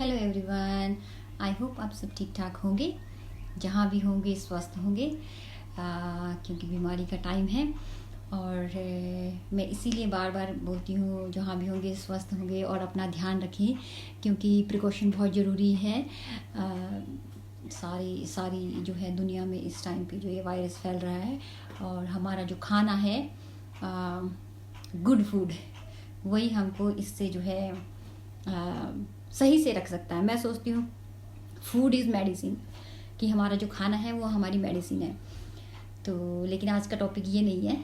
Hello everyone, I hope आप सब ठीक ठाक होंगे, जहाँ भी होंगे स्वस्थ होंगे, क्योंकि बीमारी का टाइम है। और मैं इसीलिए बार बार बोलती हूँ जहाँ भी होंगे स्वस्थ होंगे और अपना ध्यान रखें, क्योंकि प्रिकॉशन बहुत ज़रूरी है। सारी जो है दुनिया में इस टाइम पे जो ये वायरस फैल रहा है, और हमारा जो खाना है गुड फूड, वही हमको इससे जो है सही से रख सकता है। मैं सोचती हूँ फूड इज़ मेडिसिन, कि हमारा जो खाना है वो हमारी मेडिसिन है। तो लेकिन आज का टॉपिक ये नहीं है,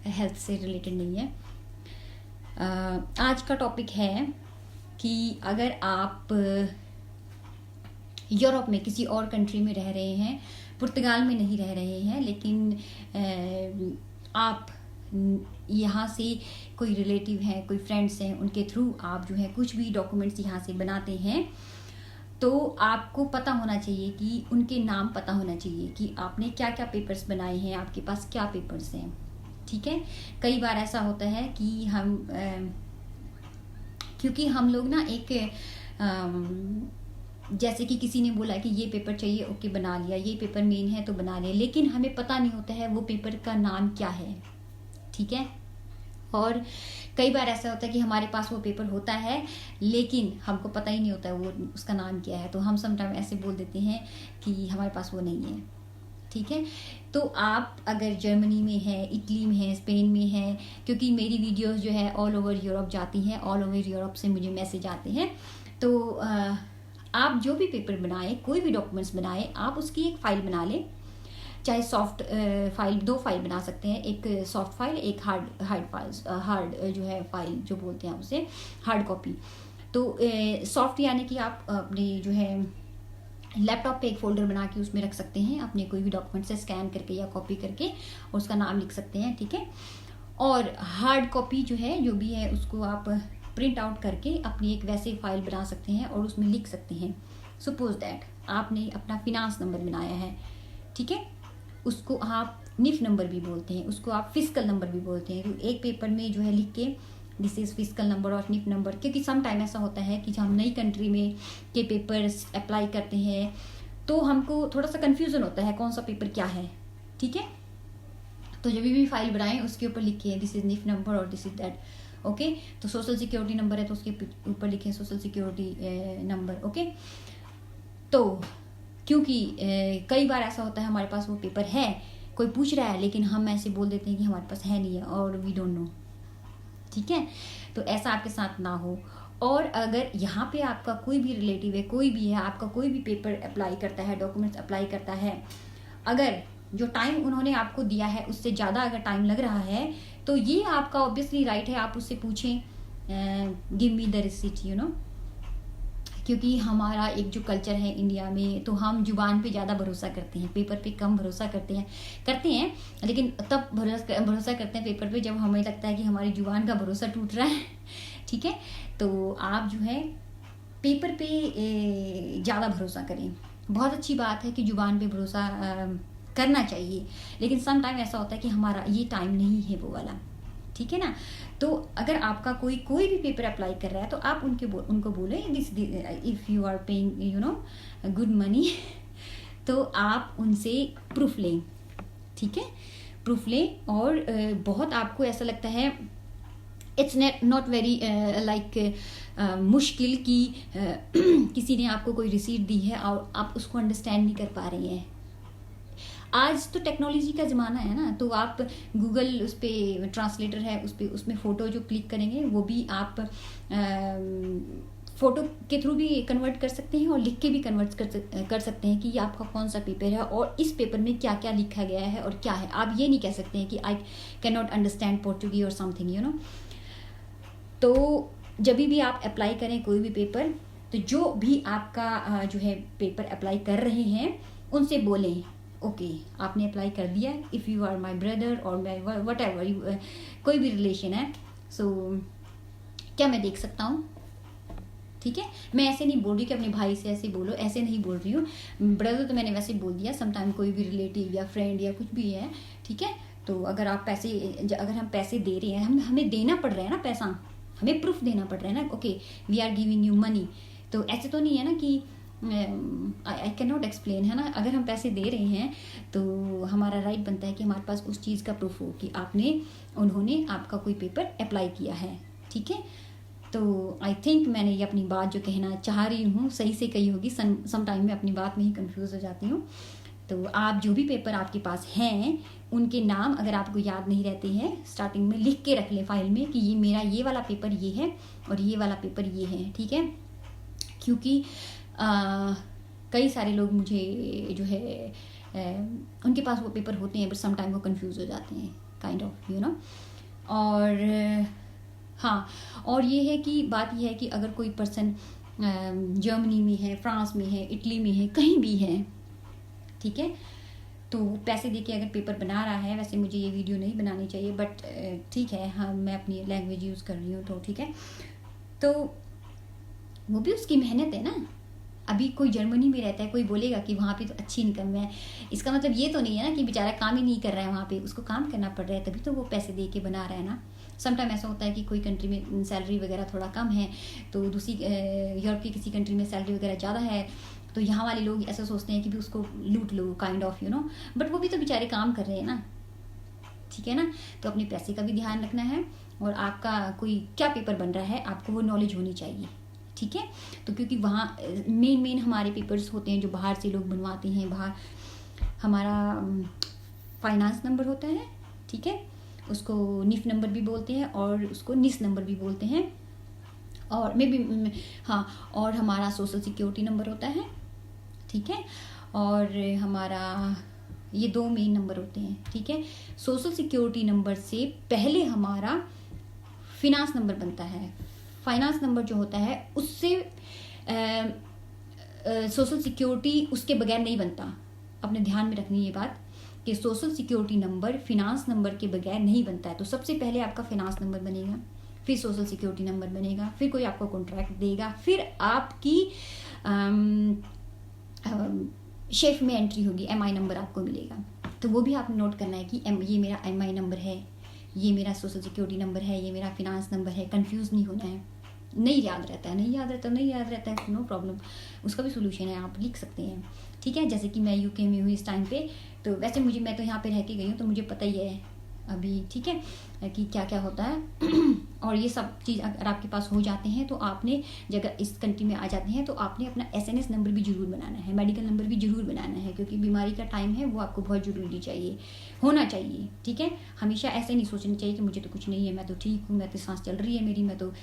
हेल्थ से रिलेटेड नहीं है। आज का टॉपिक है कि अगर आप यूरोप में किसी और कंट्री में रह रहे हैं, पुर्तगाल में नहीं रह रहे हैं, लेकिन आप यहाँ से कोई रिलेटिव हैं, कोई फ्रेंड्स हैं, उनके थ्रू आप जो है कुछ भी डॉक्यूमेंट्स यहाँ से बनाते हैं, तो आपको पता होना चाहिए कि उनके नाम पता होना चाहिए कि आपने क्या क्या पेपर्स बनाए हैं, आपके पास क्या पेपर्स हैं। ठीक है, कई बार ऐसा होता है कि हम क्योंकि हम लोग ना एक जैसे कि किसी ने बोला कि ये पेपर चाहिए, ओके बना लिया, ये पेपर मेन है तो बना लिया, लेकिन हमें पता नहीं होता है वो पेपर का नाम क्या है। ठीक है, और कई बार ऐसा होता है कि हमारे पास वो पेपर होता है लेकिन हमको पता ही नहीं होता है वो उसका नाम क्या है, तो हम समटाइम ऐसे बोल देते हैं कि हमारे पास वो नहीं है। ठीक है, तो आप अगर जर्मनी में है, इटली में है, स्पेन में है, क्योंकि मेरी वीडियोस जो है ऑल ओवर यूरोप जाती हैं, ऑल ओवर यूरोप से मुझे मैसेज आते हैं, तो आप जो भी पेपर बनाए, कोई भी डॉक्यूमेंट्स बनाए, आप उसकी एक फ़ाइल बना लें। चाहे सॉफ्ट फाइल, 2 फाइल बना सकते हैं, एक सॉफ्ट फाइल, एक हार्ड जो है फाइल जो बोलते हैं उसे हार्ड कॉपी। तो सॉफ्ट यानी कि आप अपने जो है लैपटॉप पे एक फोल्डर बना के उसमें रख सकते हैं, अपने कोई भी डॉक्यूमेंट से स्कैन करके या कॉपी करके और उसका नाम लिख सकते हैं। ठीक है, और हार्ड कॉपी जो है जो भी है उसको आप प्रिंट आउट करके अपनी एक वैसे फाइल बना सकते हैं और उसमें लिख सकते हैं। सपोज दैट आपने अपना फिनांस नंबर बनाया है, ठीक है, उसको आप निफ नंबर भी बोलते हैं, उसको आप फिस्कल नंबर भी बोलते हैं। तो एक पेपर में जो है लिख के दिस इज़ फिस्कल नंबर और निफ नंबर, क्योंकि सम टाइम ऐसा होता है कि जब हम नई कंट्री में के पेपर्स अप्लाई करते हैं तो हमको थोड़ा सा कन्फ्यूज़न होता है कौन सा पेपर क्या है। ठीक है, तो जब भी फाइल बनाएं उसके ऊपर लिखिए दिस इज़ निफ नंबर और दिस इज़ दैट। ओके, तो सोशल सिक्योरिटी नंबर है तो उसके ऊपर लिखें सोशल सिक्योरिटी नंबर। ओके, तो क्योंकि कई बार ऐसा होता है हमारे पास वो पेपर है, कोई पूछ रहा है, लेकिन हम ऐसे बोल देते हैं कि हमारे पास है नहीं है और वी डोंट नो। ठीक है, तो ऐसा आपके साथ ना हो। और अगर यहाँ पे आपका कोई भी रिलेटिव है, कोई भी है, आपका कोई भी पेपर अप्लाई करता है, डॉक्यूमेंट्स अप्लाई करता है, अगर जो टाइम उन्होंने आपको दिया है उससे ज़्यादा अगर टाइम लग रहा है, तो ये आपका ऑब्वियसली राइट है, आप उससे पूछें give me the receipt, you know. क्योंकि हमारा एक जो कल्चर है इंडिया में, तो हम जुबान पे ज़्यादा भरोसा करते हैं, पेपर पे कम भरोसा करते हैं, लेकिन तब भरोसा करते हैं पेपर पे जब हमें लगता है कि हमारी जुबान का भरोसा टूट रहा है। ठीक है, तो आप जो है पेपर पे ज़्यादा भरोसा करें। बहुत अच्छी बात है कि जुबान पे भरोसा करना चाहिए, लेकिन सम टाइम ऐसा होता है कि हमारा ये टाइम नहीं है वो वाला। ठीक है ना, तो अगर आपका कोई भी पेपर अप्लाई कर रहा है तो आप उनको बोले this if you are paying you know good money, तो आप उनसे प्रूफ लें। ठीक है, प्रूफ लें। और बहुत आपको ऐसा लगता है इट्स नॉट वेरी लाइक मुश्किल कि किसी ने आपको कोई रिसीट दी है और आप उसको अंडरस्टैंड नहीं कर पा रही हैं। आज तो टेक्नोलॉजी का ज़माना है ना, तो आप गूगल उस पर ट्रांसलेटर है, उसमें फ़ोटो जो क्लिक करेंगे वो भी आप फ़ोटो के थ्रू भी कन्वर्ट कर सकते हैं और लिख के भी कन्वर्ट कर सकते हैं कि ये आपका कौन सा पेपर है और इस पेपर में क्या क्या लिखा गया है और क्या है। आप ये नहीं कह सकते हैं कि आई कैन नॉट अंडरस्टैंड पोर्टुगी और समथिंग, यू नो। तो जब भी आप अप्लाई करें कोई भी पेपर, तो जो भी आपका जो है पेपर अप्लाई कर रहे हैं उनसे बोलें ओके आपने अप्लाई कर दिया, if you are my brother और माई वट एवर कोई भी रिलेशन है, सो क्या मैं देख सकता हूँ। ठीक है, मैं ऐसे नहीं बोल रही कि अपने भाई से ऐसे बोलो, ऐसे नहीं बोल रही हूँ। ब्रदर तो मैंने वैसे बोल दिया, समटाइम कोई भी रिलेटिव या फ्रेंड या कुछ भी है। ठीक है, तो अगर हम पैसे दे रहे हैं, हमें देना पड़ रहा है ना पैसा, हमें प्रूफ देना पड़ रहा है ना। Okay we are giving you money, तो ऐसे तो नहीं है ना कि आई कैन नॉट एक्सप्लेन, है ना। अगर हम पैसे दे रहे हैं तो हमारा राइट बनता है कि हमारे पास उस चीज़ का प्रूफ हो कि उन्होंने आपका कोई पेपर अप्लाई किया है, ठीक है। तो आई थिंक मैंने ये अपनी बात जो कहना चाह रही हूँ सही से कही होगी। सम टाइम में अपनी बात में ही कंफ्यूज हो जाती हूँ। तो आप जो भी पेपर आपके पास हैं उनके नाम अगर आपको याद नहीं रहते हैं, स्टार्टिंग में लिख के रख लें फाइल में कि ये मेरा ये वाला पेपर ये है और ये वाला पेपर ये है, ठीक है। क्योंकि कई सारे लोग मुझे जो है उनके पास वो पेपर होते हैं बट सम टाइम वो कंफ्यूज हो जाते हैं, काइंड ऑफ, यू नो। और हाँ, और ये है कि बात ये है कि अगर कोई पर्सन जर्मनी में है, फ्रांस में है, इटली में है, कहीं भी है, ठीक है, तो पैसे देके अगर पेपर बना रहा है, वैसे मुझे ये वीडियो नहीं बनानी चाहिए बट ठीक है, हाँ मैं अपनी लैंग्वेज यूज़ कर रही हूँ तो ठीक है। तो वो भी उसकी मेहनत है ना। अभी कोई जर्मनी में रहता है, कोई बोलेगा कि वहाँ पे तो अच्छी इनकम है, इसका मतलब ये तो नहीं है ना कि बेचारा काम ही नहीं कर रहा है वहाँ पे, उसको काम करना पड़ रहा है तभी तो वो पैसे दे के बना रहा है ना। समटाइम ऐसा होता है कि कोई कंट्री में सैलरी वगैरह थोड़ा कम है तो दूसरी यूरोप की किसी कंट्री में सैलरी वगैरह ज़्यादा है, तो यहाँ वाले लोग ऐसा सोचते हैं कि भी उसको लूट लो, kind of, you know. But वो भी तो बेचारे काम कर रहे हैं ना, ठीक है ना। तो अपने पैसे का भी ध्यान रखना है और आपका कोई क्या पेपर बन रहा है आपको वो नॉलेज होनी चाहिए, ठीक है। तो क्योंकि वहाँ मेन हमारे पेपर्स होते हैं जो बाहर से लोग बनवाते हैं। बाहर हमारा फाइनेंस नंबर होता है, ठीक है, उसको निफ नंबर भी बोलते हैं और उसको निस नंबर भी बोलते हैं, और मे भी हाँ, और हमारा सोशल सिक्योरिटी नंबर होता है, ठीक है। और हमारा ये 2 मेन नंबर होते हैं, ठीक है। सोशल सिक्योरिटी नंबर से पहले हमारा फिनांस नंबर बनता है। फाइनेंस नंबर जो होता है उससे सोशल सिक्योरिटी उसके बगैर नहीं बनता। अपने ध्यान में रखनी ये बात कि social security number finance number के बगैर नहीं बनता है। तो सबसे पहले आपका फिनांस नंबर बनेगा, फिर सोशल सिक्योरिटी नंबर बनेगा, फिर कोई आपको कॉन्ट्रैक्ट देगा, फिर आपकी शेफ में एंट्री होगी, MI नंबर आपको मिलेगा। तो वो भी आपने नोट करना है कि ये मेरा MI नंबर है, ये मेरा सोशल सिक्योरिटी नंबर है, ये मेरा फिनांस नंबर है। कंफ्यूज नहीं होना है। नहीं याद रहता है, नो प्रॉब्लम, उसका भी सोल्यूशन है, आप लिख सकते हैं, ठीक है। जैसे कि मैं UK में हुई इस टाइम पे, तो वैसे मैं तो यहाँ पे रह के गई हूँ तो मुझे पता ही है अभी, ठीक है, कि क्या क्या होता है। और ये सब चीज़ अगर आपके पास हो जाते हैं तो आपने जगह इस कंट्री में आ जाते हैं तो आपने अपना SNS नंबर भी जरूर बनाना है, मेडिकल नंबर भी जरूर बनाना है, क्योंकि बीमारी का टाइम है वो आपको बहुत ज़रूरी चाहिए, होना चाहिए, ठीक है। हमेशा ऐसे नहीं सोचना चाहिए कि मुझे तो कुछ नहीं है, मैं तो ठीक हूँ, मैं तो सांस चल रही है मेरी, मैं तो,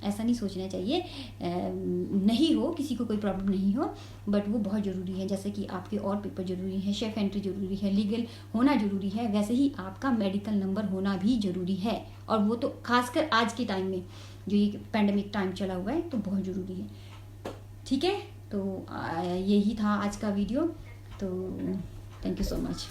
ऐसा नहीं सोचना चाहिए। नहीं हो, किसी को कोई प्रॉब्लम नहीं हो, बट वो बहुत ज़रूरी है। जैसे कि आपके और पेपर ज़रूरी है, शेफ एंट्री ज़रूरी है, लीगल होना ज़रूरी है, वैसे ही आपका मेडिकल नंबर होना भी ज़रूरी है। और वो तो खासकर आज के टाइम में जो ये पैंडेमिक टाइम चला हुआ है तो बहुत ज़रूरी है, ठीक है। तो यही था आज का वीडियो, तो थैंक यू सो मच।